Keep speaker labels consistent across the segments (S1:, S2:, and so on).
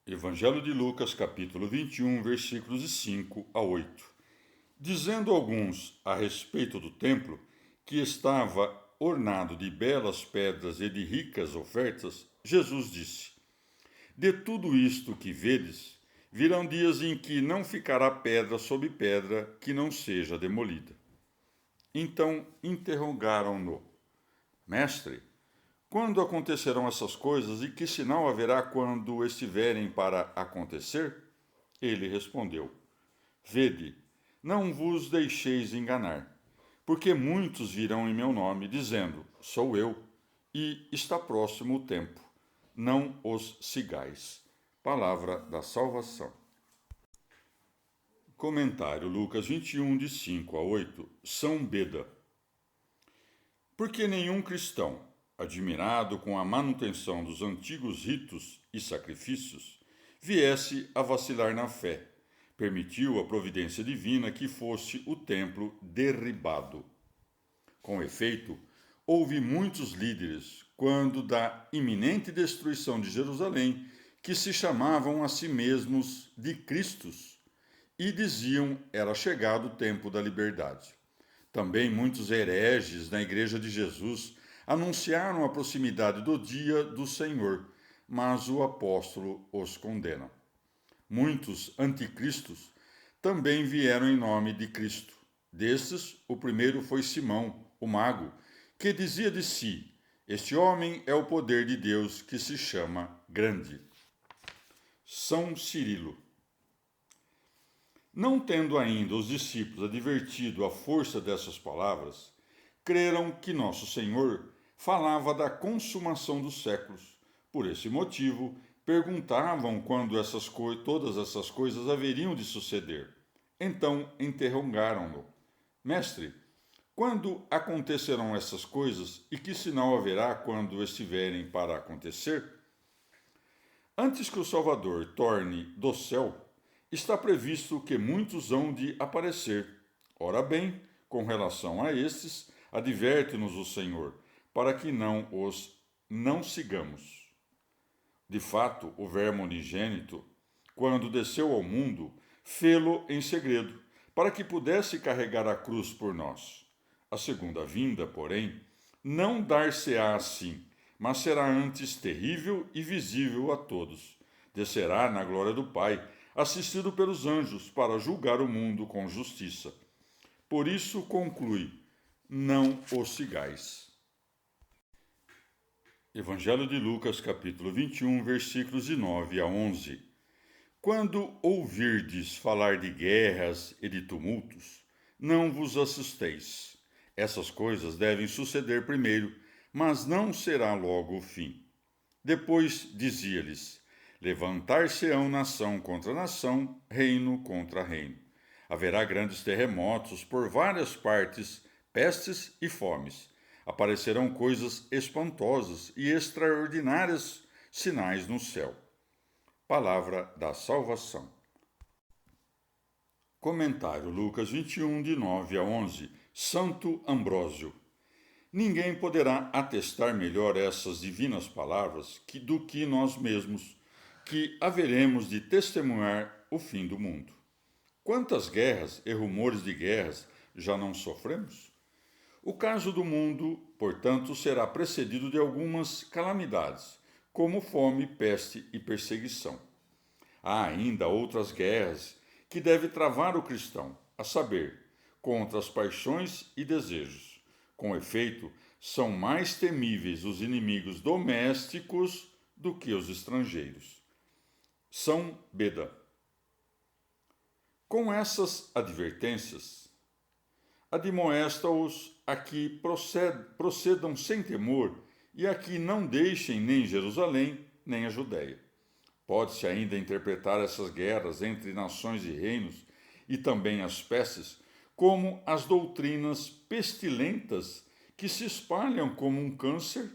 S1: Evangelho de Lucas, capítulo 21, versículos de 5 a 8. Dizendo alguns a respeito do templo, que estava ornado de belas pedras e de ricas ofertas, Jesus disse: De tudo isto que vedes, virão dias em que não ficará pedra sobre pedra que não seja demolida. Então interrogaram-no: Mestre, quando acontecerão essas coisas e que sinal haverá quando estiverem para acontecer? Ele respondeu: Vede, não vos deixeis enganar, porque muitos virão em meu nome, dizendo: Sou eu, e está próximo o tempo. Não os sigais. Palavra da salvação. Comentário Lucas 21, de 5 a 8. São Beda. Porque nenhum cristão, admirado com a manutenção dos antigos ritos e sacrifícios, viesse a vacilar na fé, permitiu a providência divina que fosse o templo derribado. Com efeito, houve muitos líderes, quando da iminente destruição de Jerusalém, que se chamavam a si mesmos de Cristos e diziam era chegado o tempo da liberdade. Também muitos hereges na Igreja de Jesus anunciaram a proximidade do dia do Senhor, mas o apóstolo os condena. Muitos anticristos também vieram em nome de Cristo. Destes, o primeiro foi Simão, o mago, que dizia de si: Este homem é o poder de Deus que se chama Grande. São Cirilo. Não tendo ainda os discípulos advertido a força dessas palavras, creram que nosso Senhor falava da consumação dos séculos. Por esse motivo, perguntavam quando todas essas coisas haveriam de suceder. Então interrogaram-no: Mestre, quando acontecerão essas coisas e que sinal haverá quando estiverem para acontecer? Antes que o Salvador torne do céu, está previsto que muitos hão de aparecer. Ora bem, com relação a estes, adverte-nos o Senhor, para que não sigamos. De fato, o Verbo unigênito, quando desceu ao mundo, fê-lo em segredo, para que pudesse carregar a cruz por nós. A segunda vinda, porém, não dar-se-á assim, mas será antes terrível e visível a todos. Descerá na glória do Pai, assistido pelos anjos, para julgar o mundo com justiça. Por isso conclui: não os sigais. Evangelho de Lucas, capítulo 21, versículos de 9 a 11. Quando ouvirdes falar de guerras e de tumultos, não vos assusteis. Essas coisas devem suceder primeiro, mas não será logo o fim. Depois dizia-lhes: Levantar-se-ão nação contra nação, reino contra reino. Haverá grandes terremotos por várias partes, pestes e fomes. Aparecerão coisas espantosas e extraordinárias sinais no céu. Palavra da salvação. Comentário Lucas 21, de 9 a 11. Santo Ambrósio. Ninguém poderá atestar melhor essas divinas palavras do que nós mesmos, que haveremos de testemunhar o fim do mundo. Quantas guerras e rumores de guerras já não sofremos? O caso do mundo, portanto, será precedido de algumas calamidades, como fome, peste e perseguição. Há ainda outras guerras que deve travar o cristão, a saber, contra as paixões e desejos. Com efeito, são mais temíveis os inimigos domésticos do que os estrangeiros. São Beda. Com essas advertências, admoesta-os a que procedam sem temor e a que não deixem nem Jerusalém nem a Judéia. Pode-se ainda interpretar essas guerras entre nações e reinos e também as pestes como as doutrinas pestilentas que se espalham como um câncer,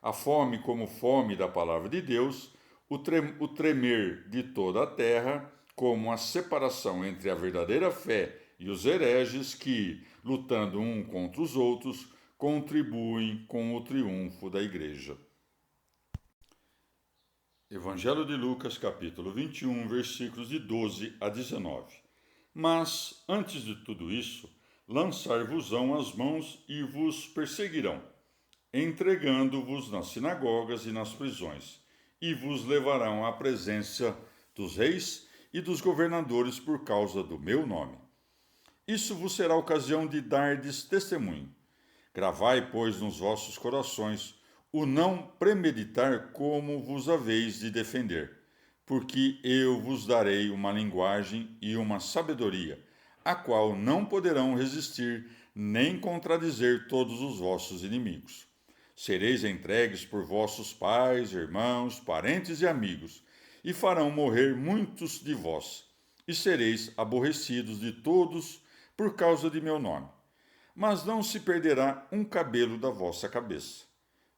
S1: a fome como fome da palavra de Deus, o tremer de toda a terra, como a separação entre a verdadeira fé e os hereges que, lutando um contra os outros, contribuem com o triunfo da Igreja. Evangelho de Lucas, capítulo 21, versículos de 12 a 19. Mas, antes de tudo isso, lançar-vos-ão as mãos e vos perseguirão, entregando-vos nas sinagogas e nas prisões, e vos levarão à presença dos reis e dos governadores por causa do meu nome. Isso vos será ocasião de dardes testemunho. Gravai, pois, nos vossos corações o não premeditar como vos haveis de defender, porque eu vos darei uma linguagem e uma sabedoria, a qual não poderão resistir nem contradizer todos os vossos inimigos. Sereis entregues por vossos pais, irmãos, parentes e amigos, e farão morrer muitos de vós, e sereis aborrecidos de todos por causa de meu nome. Mas não se perderá um cabelo da vossa cabeça.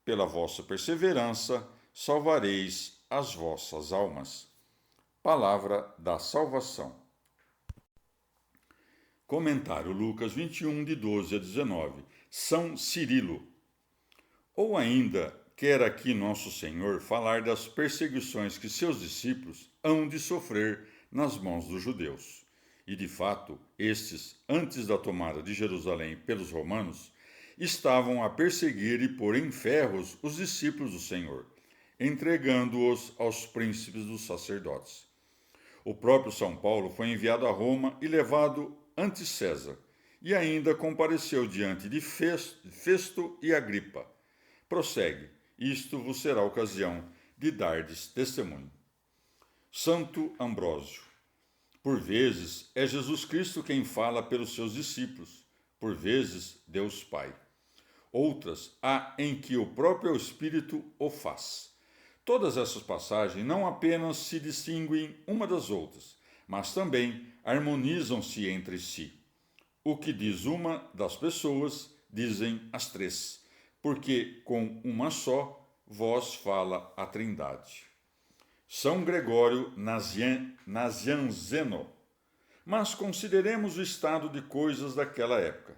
S1: Pela vossa perseverança, salvareis as vossas almas. Palavra da salvação. Comentário Lucas 21, de 12 a 19. São Cirilo. Ou ainda, quer aqui nosso Senhor falar das perseguições que seus discípulos hão de sofrer nas mãos dos judeus. E, de fato, estes, antes da tomada de Jerusalém pelos romanos, estavam a perseguir e pôr em ferros os discípulos do Senhor, entregando-os aos príncipes dos sacerdotes. O próprio São Paulo foi enviado a Roma e levado ante César, e ainda compareceu diante de Festo e Agripa. Prossegue, isto vos será ocasião de dardes testemunho. Santo Ambrósio. Por vezes é Jesus Cristo quem fala pelos seus discípulos, por vezes Deus Pai. Outras há em que o próprio Espírito o faz. Todas essas passagens não apenas se distinguem uma das outras, mas também harmonizam-se entre si. O que diz uma das pessoas, dizem as três, porque com uma só voz fala a Trindade. São Gregório Nazianzeno. Mas consideremos o estado de coisas daquela época.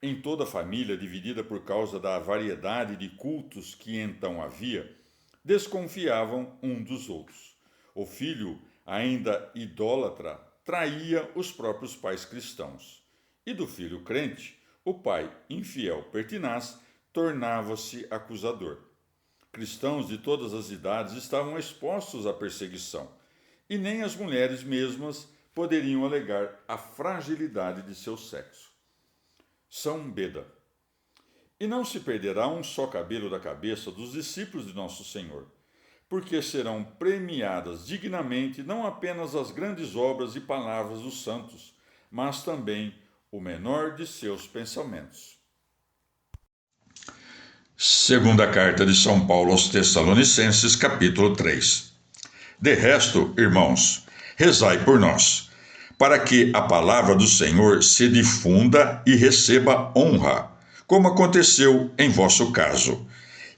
S1: Em toda a família, dividida por causa da variedade de cultos que então havia, desconfiavam um dos outros. O filho, ainda idólatra, traía os próprios pais cristãos. E do filho crente, o pai, infiel pertinaz, tornava-se acusador. Cristãos de todas as idades estavam expostos à perseguição, e nem as mulheres mesmas poderiam alegar a fragilidade de seu sexo. São Beda. E não se perderá um só cabelo da cabeça dos discípulos de nosso Senhor, porque serão premiadas dignamente não apenas as grandes obras e palavras dos santos, mas também o menor de seus pensamentos. Segunda carta de São Paulo aos Tessalonicenses, capítulo 3. De resto, irmãos, rezai por nós, para que a palavra do Senhor se difunda e receba honra, como aconteceu em vosso caso,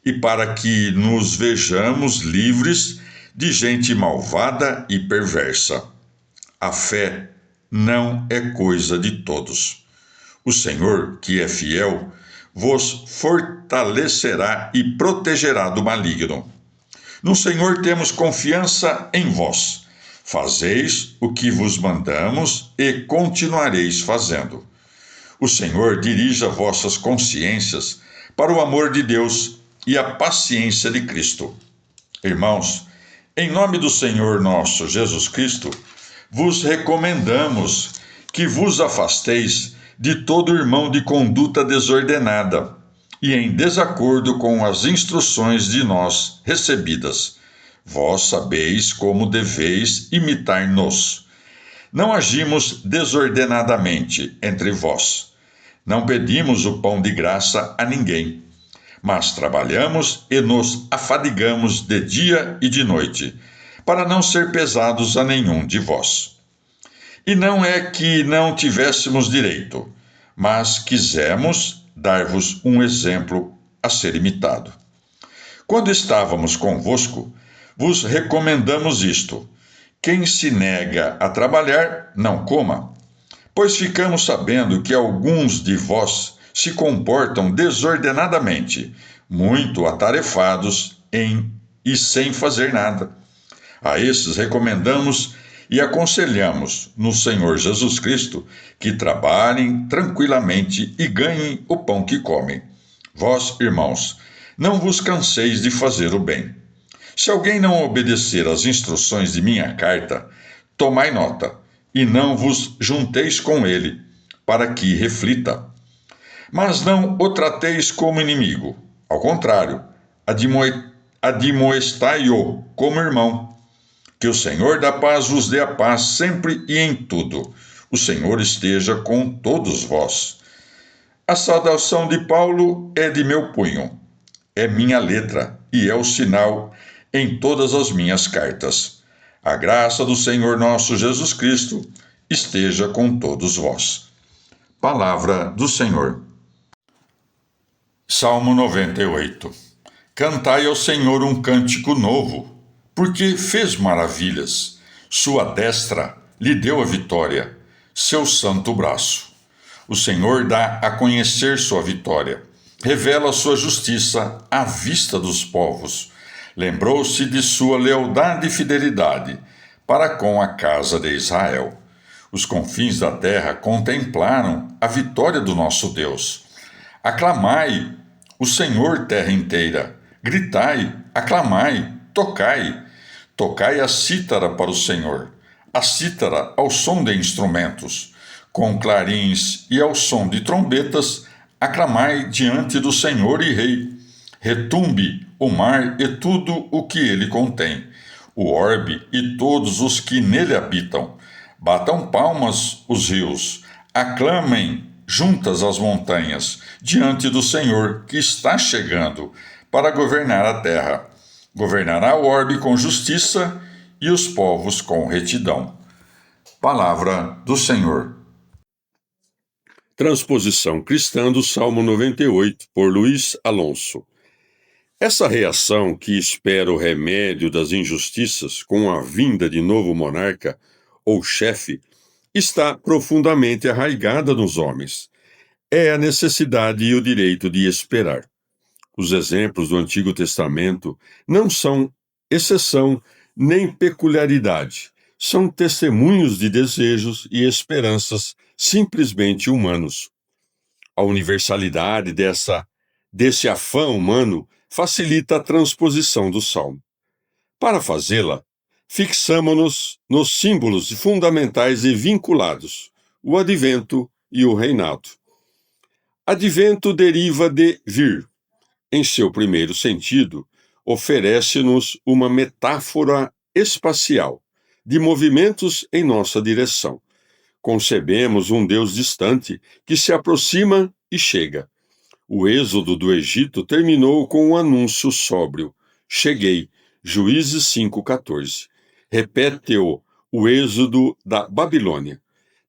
S1: e para que nos vejamos livres de gente malvada e perversa. A fé não é coisa de todos. O Senhor, que é fiel, vos fortalecerá e protegerá do maligno. No Senhor temos confiança em vós. Fazeis o que vos mandamos e continuareis fazendo. O Senhor dirija vossas consciências para o amor de Deus e a paciência de Cristo. Irmãos, em nome do Senhor nosso Jesus Cristo, vos recomendamos que vos afasteis de todo irmão de conduta desordenada e em desacordo com as instruções de nós recebidas. Vós sabeis como deveis imitar-nos. Não agimos desordenadamente entre vós. Não pedimos o pão de graça a ninguém, mas trabalhamos e nos afadigamos de dia e de noite, para não ser pesados a nenhum de vós. E não é que não tivéssemos direito, mas quisemos dar-vos um exemplo a ser imitado. Quando estávamos convosco, vos recomendamos isto: quem se nega a trabalhar, não coma. Pois ficamos sabendo que alguns de vós se comportam desordenadamente, muito atarefados em e sem fazer nada. A esses recomendamos e aconselhamos no Senhor Jesus Cristo que trabalhem tranquilamente e ganhem o pão que comem. Vós, irmãos, não vos canseis de fazer o bem. Se alguém não obedecer às instruções de minha carta, tomai nota, e não vos junteis com ele, para que reflita. Mas não o trateis como inimigo. Ao contrário, admoestai-o como irmão. Que o Senhor da paz vos dê a paz sempre e em tudo. O Senhor esteja com todos vós. A saudação de Paulo é de meu punho. É minha letra e é o sinal em todas as minhas cartas. A graça do Senhor nosso Jesus Cristo esteja com todos vós. Palavra do Senhor. Salmo 98. Cantai ao Senhor um cântico novo, porque fez maravilhas. Sua destra lhe deu a vitória, seu santo braço. O Senhor dá a conhecer sua vitória, revela sua justiça à vista dos povos. Lembrou-se de sua lealdade e fidelidade para com a casa de Israel. Os confins da terra contemplaram a vitória do nosso Deus. Aclamai o Senhor, terra inteira. Gritai, aclamai, tocai. Tocai a cítara para o Senhor, a cítara ao som de instrumentos. Com clarins e ao som de trombetas, aclamai diante do Senhor e Rei. Retumbe o mar e tudo o que ele contém, o orbe e todos os que nele habitam. Batam palmas os rios, aclamem juntas as montanhas, diante do Senhor que está chegando para governar a terra. Governará o orbe com justiça e os povos com retidão. Palavra do Senhor.
S2: Transposição cristã do Salmo 98, por Luiz Alonso. Essa reação que espera o remédio das injustiças com a vinda de novo monarca ou chefe está profundamente arraigada nos homens. É a necessidade e o direito de esperar. Os exemplos do Antigo Testamento não são exceção nem peculiaridade, são testemunhos de desejos e esperanças simplesmente humanos. A universalidade desse afã humano facilita a transposição do Salmo. Para fazê-la, fixamo-nos nos símbolos fundamentais e vinculados, o advento e o reinado. Advento deriva de vir. Em seu primeiro sentido, oferece-nos uma metáfora espacial, de movimentos em nossa direção. Concebemos um Deus distante que se aproxima e chega. O êxodo do Egito terminou com um anúncio sóbrio: cheguei, Juízes 5,14. Repete-o o êxodo da Babilônia.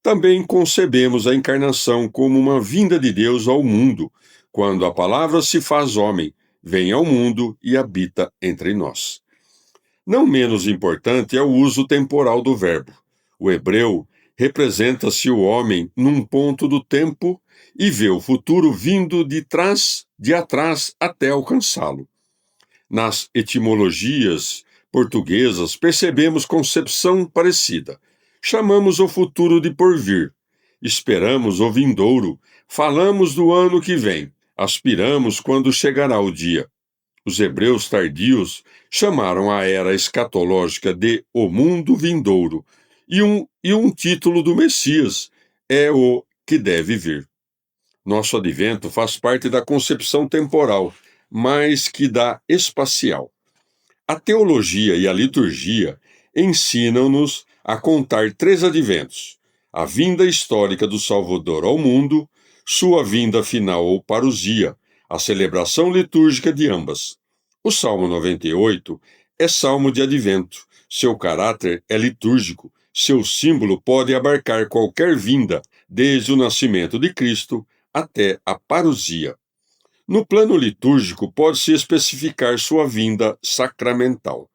S2: Também concebemos a encarnação como uma vinda de Deus ao mundo, quando a palavra se faz homem, vem ao mundo e habita entre nós. Não menos importante é o uso temporal do verbo. O hebreu representa-se o homem num ponto do tempo e vê o futuro vindo de atrás até alcançá-lo. Nas etimologias portuguesas percebemos concepção parecida. Chamamos o futuro de porvir, esperamos o vindouro, falamos do ano que vem, aspiramos quando chegará o dia. Os hebreus tardios chamaram a era escatológica de o mundo vindouro, e um título do Messias é o que deve vir. Nosso advento faz parte da concepção temporal, mais que da espacial. A teologia e a liturgia ensinam-nos a contar 3 adventos: a vinda histórica do Salvador ao mundo, sua vinda final ou parousia, a celebração litúrgica de ambas. O Salmo 98 é salmo de advento, seu caráter é litúrgico, seu símbolo pode abarcar qualquer vinda, desde o nascimento de Cristo até a parousia. No plano litúrgico, pode-se especificar sua vinda sacramental.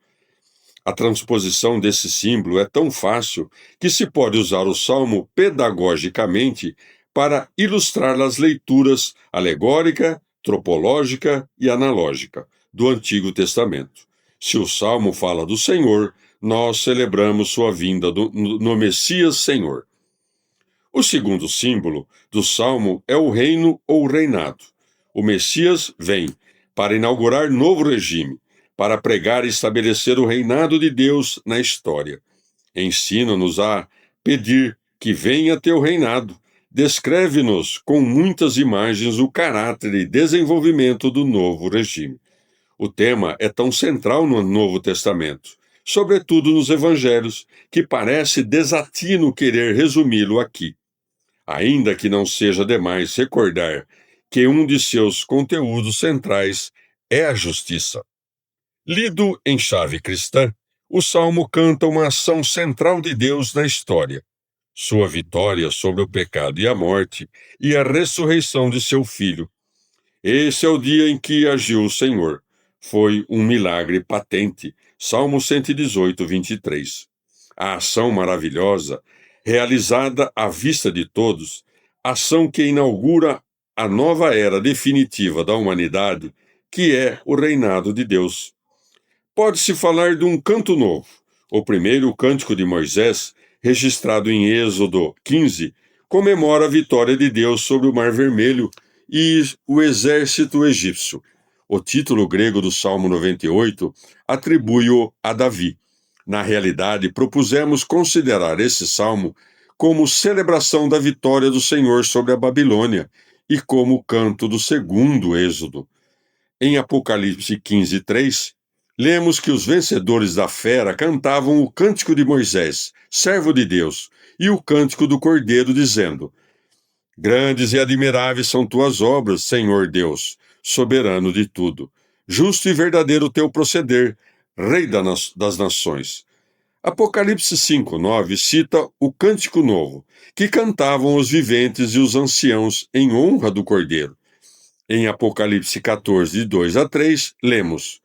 S2: A transposição desse símbolo é tão fácil que se pode usar o salmo pedagogicamente para ilustrar as leituras alegórica, tropológica e analógica do Antigo Testamento. Se o Salmo fala do Senhor, nós celebramos sua vinda no Messias Senhor. O segundo símbolo do Salmo é o reino ou reinado. O Messias vem para inaugurar novo regime, para pregar e estabelecer o reinado de Deus na história. Ensina-nos a pedir que venha teu reinado. Descreve-nos com muitas imagens o caráter e desenvolvimento do novo regime. O tema é tão central no Novo Testamento, sobretudo nos Evangelhos, que parece desatino querer resumi-lo aqui. Ainda que não seja demais recordar que um de seus conteúdos centrais é a justiça. Lido em chave cristã, o Salmo canta uma ação central de Deus na história, sua vitória sobre o pecado e a morte e a ressurreição de seu Filho. Esse é o dia em que agiu o Senhor. Foi um milagre patente. Salmo 118, 23. A ação maravilhosa, realizada à vista de todos, ação que inaugura a nova era definitiva da humanidade, que é o reinado de Deus. Pode-se falar de um canto novo. O primeiro cântico de Moisés, registrado em Êxodo 15, comemora a vitória de Deus sobre o Mar Vermelho e o exército egípcio. O título grego do Salmo 98 atribui-o a Davi. Na realidade, propusemos considerar esse salmo como celebração da vitória do Senhor sobre a Babilônia e como canto do segundo Êxodo. Em Apocalipse 15, 3, lemos que os vencedores da fera cantavam o cântico de Moisés, servo de Deus, e o cântico do Cordeiro, dizendo: Grandes e admiráveis são tuas obras, Senhor Deus, soberano de tudo. Justo e verdadeiro o teu proceder, Rei das nações. Apocalipse 5:9 cita o cântico novo, que cantavam os viventes e os anciãos em honra do Cordeiro. Em Apocalipse 14, 2-3, lemos: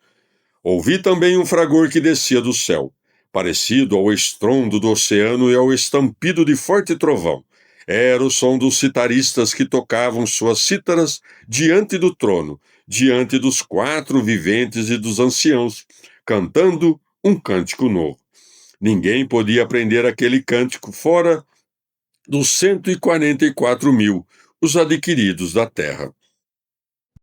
S2: Ouvi também um fragor que descia do céu, parecido ao estrondo do oceano e ao estampido de forte trovão. Era o som dos citaristas que tocavam suas cítaras diante do trono, diante dos 4 viventes e dos anciãos, cantando um cântico novo. Ninguém podia aprender aquele cântico fora dos 144 mil, os adquiridos da terra.